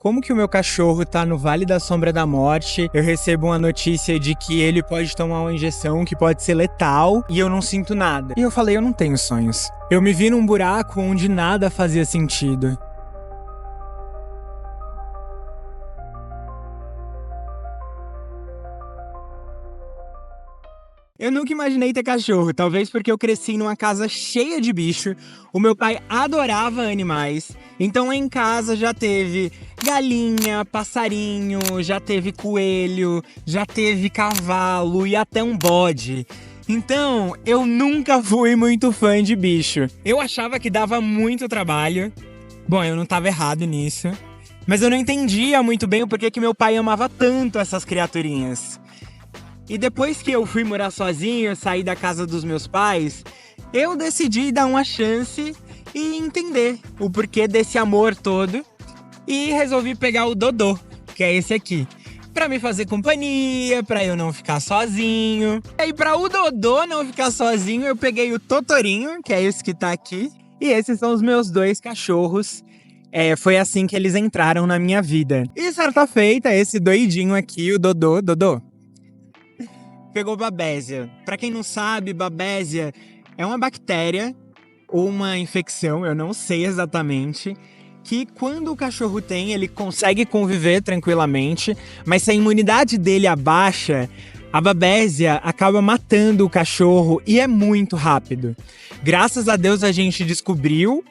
Como que o meu cachorro tá no Vale da Sombra da Morte, eu recebo uma notícia de que ele pode tomar uma injeção que pode ser letal e eu não sinto nada. E eu falei, eu não tenho sonhos. Eu me vi num buraco onde nada fazia sentido. Eu nunca imaginei ter cachorro, talvez porque eu cresci numa casa cheia de bicho. O meu pai adorava animais, então lá em casa já teve galinha, passarinho, já teve coelho, já teve cavalo e até um bode. Então, eu nunca fui muito fã de bicho. Eu achava que dava muito trabalho. Bom, eu não estava errado nisso. Mas eu não entendia muito bem o porquê que meu pai amava tanto essas criaturinhas. E depois que eu fui morar sozinho, sair da casa dos meus pais, eu decidi dar uma chance e entender o porquê desse amor todo. E resolvi pegar o Dodô, que é esse aqui, pra me fazer companhia, pra eu não ficar sozinho. E aí, pra o Dodô não ficar sozinho, eu peguei o Totorinho, que é esse que tá aqui. E esses são os meus dois cachorros. Foi assim que eles entraram na minha vida. E certa feita, esse doidinho aqui, o Dodô, pegou babésia. Pra quem não sabe, babésia é uma bactéria ou uma infecção, eu não sei exatamente, que quando o cachorro tem, ele consegue conviver tranquilamente, mas se a imunidade dele abaixa, a babésia acaba matando o cachorro e é muito rápido. Graças a Deus a gente descobriu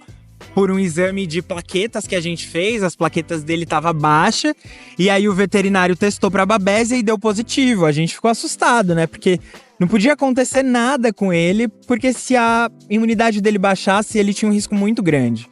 por um exame de plaquetas que a gente fez, as plaquetas dele estavam baixas, e aí o veterinário testou para babésia e deu positivo. A gente ficou assustado, né? Porque não podia acontecer nada com ele, porque se a imunidade dele baixasse, ele tinha um risco muito grande.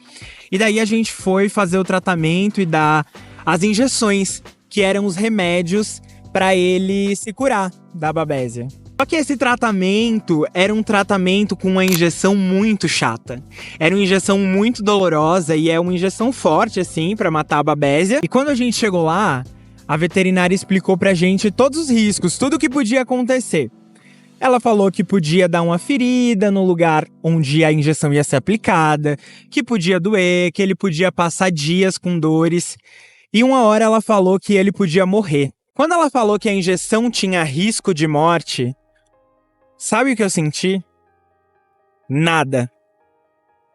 E daí a gente foi fazer o tratamento e dar as injeções, que eram os remédios para ele se curar da babésia. Só que esse tratamento era um tratamento com uma injeção muito chata. Era uma injeção muito dolorosa e é uma injeção forte, assim, pra matar a babésia. E quando a gente chegou lá, a veterinária explicou pra gente todos os riscos, tudo o que podia acontecer. Ela falou que podia dar uma ferida no lugar onde a injeção ia ser aplicada, que podia doer, que ele podia passar dias com dores. E uma hora ela falou que ele podia morrer. Quando ela falou que a injeção tinha risco de morte, sabe o que eu senti? Nada.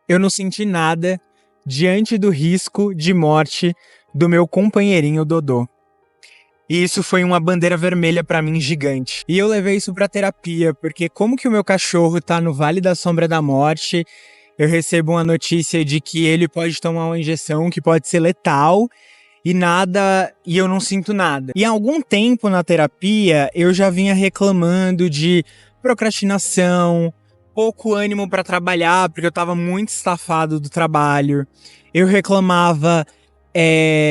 Eu não senti nada diante do risco de morte do meu companheirinho Dodô. E isso foi uma bandeira vermelha pra mim gigante. E eu levei isso pra terapia, porque como que o meu cachorro tá no Vale da Sombra da Morte, eu recebo uma notícia de que ele pode tomar uma injeção que pode ser letal, e eu não sinto nada. E há algum tempo na terapia, eu já vinha reclamando de procrastinação, pouco ânimo para trabalhar, porque eu estava muito estafado do trabalho. Eu reclamava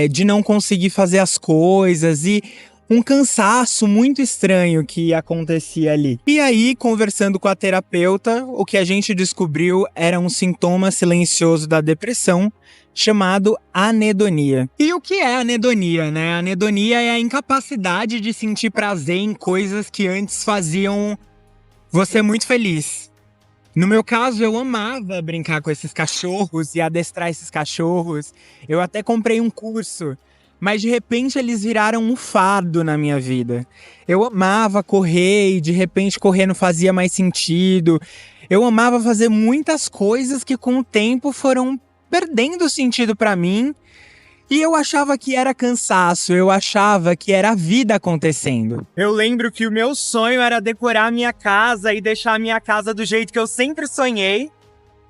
de não conseguir fazer as coisas e um cansaço muito estranho que acontecia ali. E aí, conversando com a terapeuta, o que a gente descobriu era um sintoma silencioso da depressão, chamado anedonia. E o que é anedonia, né? A anedonia é a incapacidade de sentir prazer em coisas que antes faziam você muito feliz. No meu caso, eu amava brincar com esses cachorros e adestrar esses cachorros. Eu até comprei um curso, mas de repente eles viraram um fardo na minha vida. Eu amava correr e de repente correr não fazia mais sentido. Eu amava fazer muitas coisas que com o tempo foram perdendo sentido pra mim. E eu achava que era cansaço, eu achava que era a vida acontecendo. Eu lembro que o meu sonho era decorar a minha casa e deixar a minha casa do jeito que eu sempre sonhei.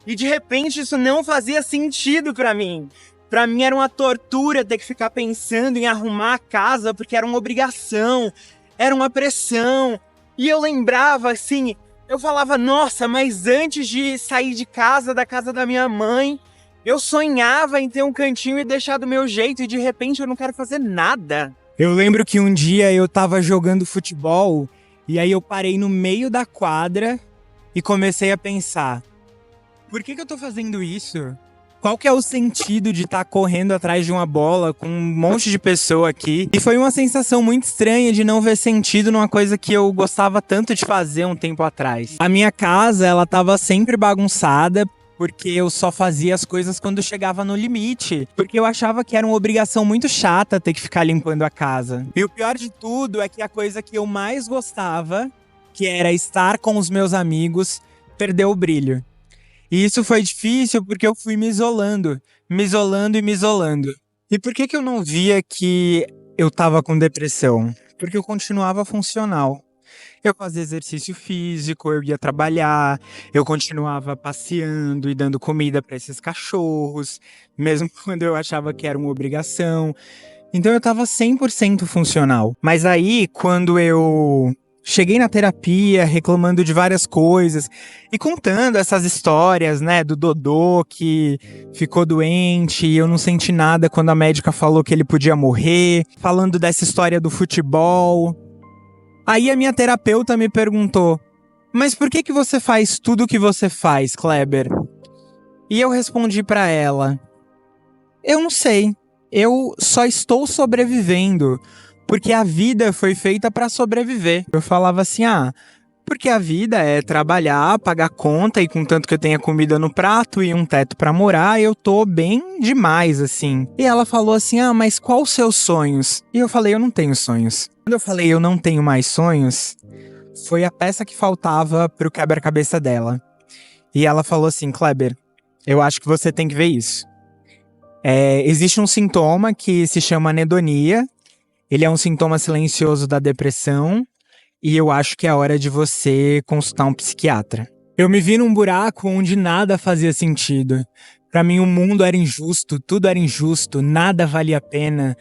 E de repente isso não fazia sentido pra mim. Pra mim era uma tortura ter que ficar pensando em arrumar a casa, porque era uma obrigação, era uma pressão. E eu lembrava assim, eu falava, nossa, mas antes de sair de casa, da casa da minha mãe, eu sonhava em ter um cantinho e deixar do meu jeito e de repente eu não quero fazer nada. Eu lembro que um dia eu tava jogando futebol e aí eu parei no meio da quadra e comecei a pensar, por que eu tô fazendo isso? Qual que é o sentido de estar correndo atrás de uma bola com um monte de pessoa aqui? E foi uma sensação muito estranha de não ver sentido numa coisa que eu gostava tanto de fazer um tempo atrás. A minha casa, ela tava sempre bagunçada, porque eu só fazia as coisas quando chegava no limite. Porque eu achava que era uma obrigação muito chata ter que ficar limpando a casa. E o pior de tudo é que a coisa que eu mais gostava, que era estar com os meus amigos, perdeu o brilho. E isso foi difícil porque eu fui me isolando e me isolando. E por que eu não via que eu tava com depressão? Porque eu continuava funcional. Eu fazia exercício físico, eu ia trabalhar, eu continuava passeando e dando comida para esses cachorros, mesmo quando eu achava que era uma obrigação. Então eu tava 100% funcional. Mas aí, quando eu cheguei na terapia, reclamando de várias coisas e contando essas histórias, né, do Dodô que ficou doente e eu não senti nada quando a médica falou que ele podia morrer, falando dessa história do futebol. Aí a minha terapeuta me perguntou: mas por que você faz tudo o que você faz, Kleber? E eu respondi pra ela: eu não sei, eu só estou sobrevivendo, porque a vida foi feita pra sobreviver. Eu falava assim: porque a vida é trabalhar, pagar conta e contanto que eu tenha comida no prato e um teto pra morar, eu tô bem demais, assim. E ela falou assim: mas qual os seus sonhos? E eu falei: eu não tenho sonhos. Quando eu falei eu não tenho mais sonhos, foi a peça que faltava pro quebra-cabeça dela. E ela falou assim: Kleber, eu acho que você tem que ver isso. Existe um sintoma que se chama anedonia. Ele é um sintoma silencioso da depressão. E eu acho que é hora de você consultar um psiquiatra. Eu me vi num buraco onde nada fazia sentido. Pra mim o mundo era injusto, tudo era injusto, nada valia a pena.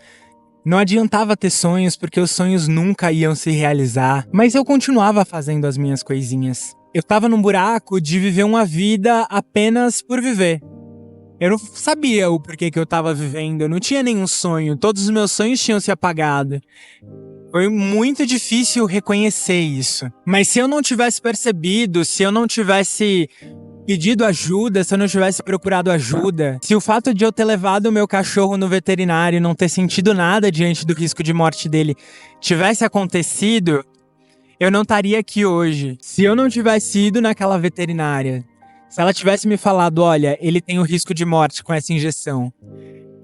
Não adiantava ter sonhos porque os sonhos nunca iam se realizar. Mas eu continuava fazendo as minhas coisinhas. Eu tava num buraco de viver uma vida apenas por viver. Eu não sabia o porquê que eu tava vivendo, eu não tinha nenhum sonho, todos os meus sonhos tinham se apagado. Foi muito difícil reconhecer isso. Mas se eu não tivesse percebido, se eu não tivesse pedido ajuda, se eu não tivesse procurado ajuda, se o fato de eu ter levado o meu cachorro no veterinário e não ter sentido nada diante do risco de morte dele tivesse acontecido, eu não estaria aqui hoje. Se eu não tivesse ido naquela veterinária, se ela tivesse me falado: olha, ele tem o risco de morte com essa injeção,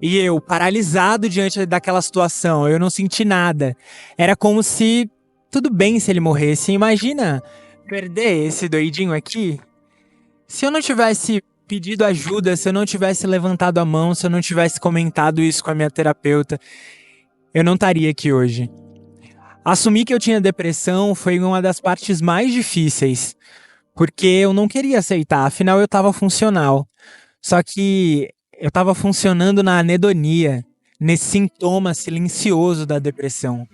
e eu, paralisado diante daquela situação, eu não senti nada. Era como se tudo bem se ele morresse. Imagina perder esse doidinho aqui. Se eu não tivesse pedido ajuda, se eu não tivesse levantado a mão, se eu não tivesse comentado isso com a minha terapeuta, eu não estaria aqui hoje. Assumir que eu tinha depressão foi uma das partes mais difíceis, porque eu não queria aceitar, afinal eu estava funcional. Só que eu estava funcionando na anedonia, nesse sintoma silencioso da depressão.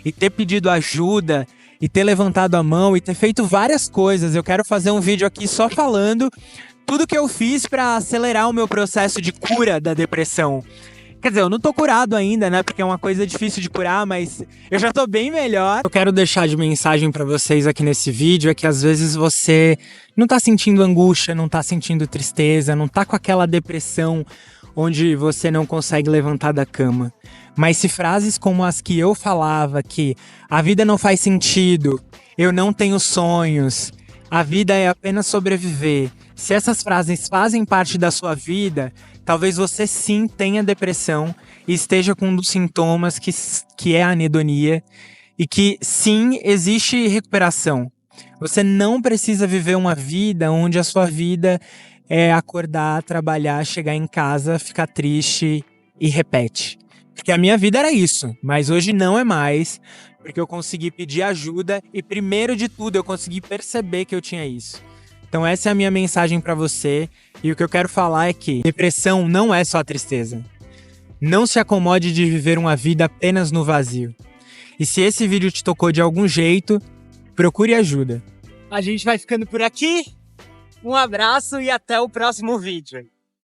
E ter pedido ajuda, e ter levantado a mão, e ter feito várias coisas. Eu quero fazer um vídeo aqui só falando tudo que eu fiz para acelerar o meu processo de cura da depressão. Quer dizer, eu não tô curado ainda, né? Porque é uma coisa difícil de curar, mas eu já tô bem melhor. Eu quero deixar de mensagem pra vocês aqui nesse vídeo é que às vezes você não tá sentindo angústia, não tá sentindo tristeza, não tá com aquela depressão onde você não consegue levantar da cama. Mas se frases como as que eu falava, que a vida não faz sentido, eu não tenho sonhos, a vida é apenas sobreviver. Se essas frases fazem parte da sua vida, talvez você sim tenha depressão e esteja com um dos sintomas que é a anedonia e que sim existe recuperação. Você não precisa viver uma vida onde a sua vida é acordar, trabalhar, chegar em casa, ficar triste e repete. Porque a minha vida era isso, mas hoje não é mais, porque eu consegui pedir ajuda e primeiro de tudo eu consegui perceber que eu tinha isso. Então essa é a minha mensagem pra você e o que eu quero falar é que depressão não é só tristeza. Não se acomode de viver uma vida apenas no vazio. E se esse vídeo te tocou de algum jeito, procure ajuda. A gente vai ficando por aqui. Um abraço e até o próximo vídeo.